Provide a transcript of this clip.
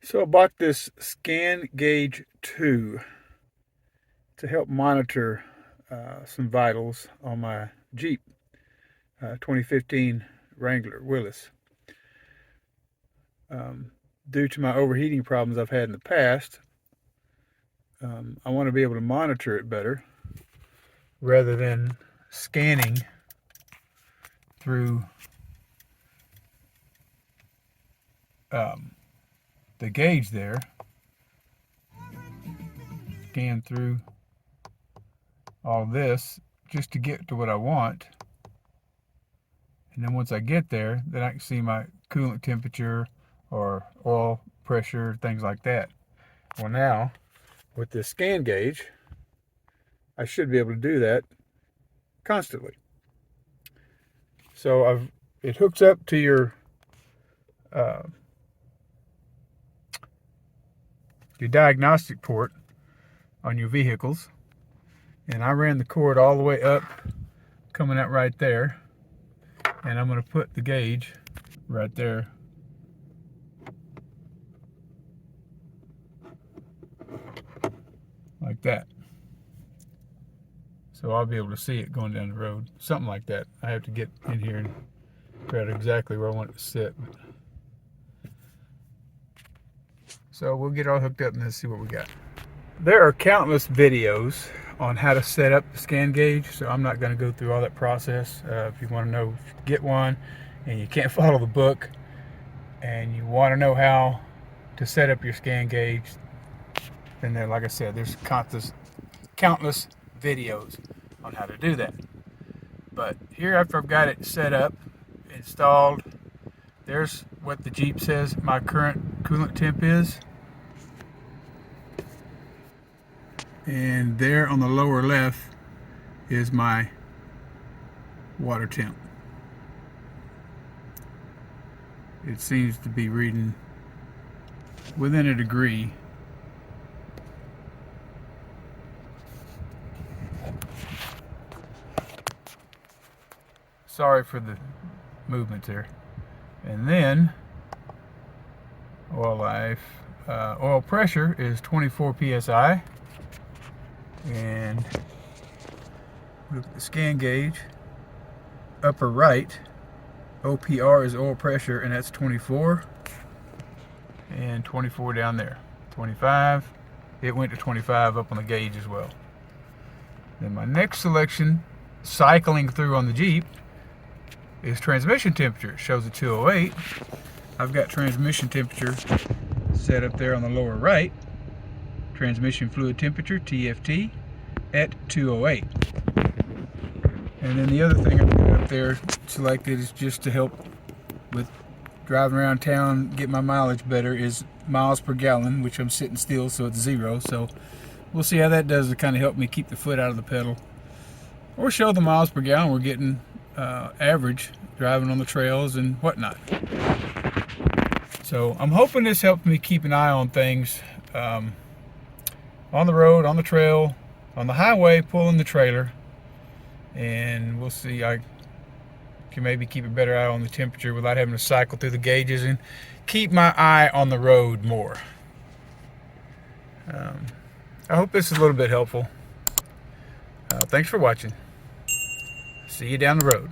So I bought this ScanGuage II to help monitor some vitals on my Jeep 2015 Wrangler Willys. Due to my overheating problems I've had in the past, I want to be able to monitor it better rather than scanning through the gauge there. Scan through all this just to get to what I want. And then once I get there, then I can see my coolant temperature or oil pressure, things like that. Well, now with this scan gauge, I should be able to do that constantly. So it hooks up to your diagnostic port on your vehicles, and I ran the cord all the way up, coming out right there, and I'm going to put the gauge right there. Like that. So I'll be able to see it going down the road. Something like that. I have to get in here and figure out exactly where I want it to sit. So we'll get all hooked up and let's see what we got. There are countless videos on how to set up the scan gauge, so I'm not going to go through all that process. If you want to know, get one, and you can't follow the book, and you want to know how to set up your scan gauge, then there, like I said, there's countless videos on how to do that. But here, after I've got it set up, installed, there's what the Jeep says my current coolant temp is. And there on the lower left is my water temp. It seems to be reading within a degree. Sorry for the movement there. And then oil life, oil pressure is 24 psi. And look at the scan gauge, upper right, OPR is oil pressure, and that's 24, and 24 down there, 25. It went to 25 up on the gauge as well. Then my next selection, cycling through on the Jeep, is transmission temperature. It shows a 208. I've got transmission temperature set up there on the lower right. Transmission fluid temperature, TFT, at 208. And then the other thing I've got up there selected is just to help with driving around town, get my mileage better, is miles per gallon, which I'm sitting still, so it's 0. So we'll see how that does to kind of help me keep the foot out of the pedal, or show the miles per gallon we're getting average driving on the trails and whatnot. So I'm hoping this helps me keep an eye on things on the road, on the trail, on the highway, pulling the trailer, and we'll see. I can maybe keep a better eye on the temperature without having to cycle through the gauges, and keep my eye on the road more. I hope this is a little bit helpful. Thanks for watching. See you down the road.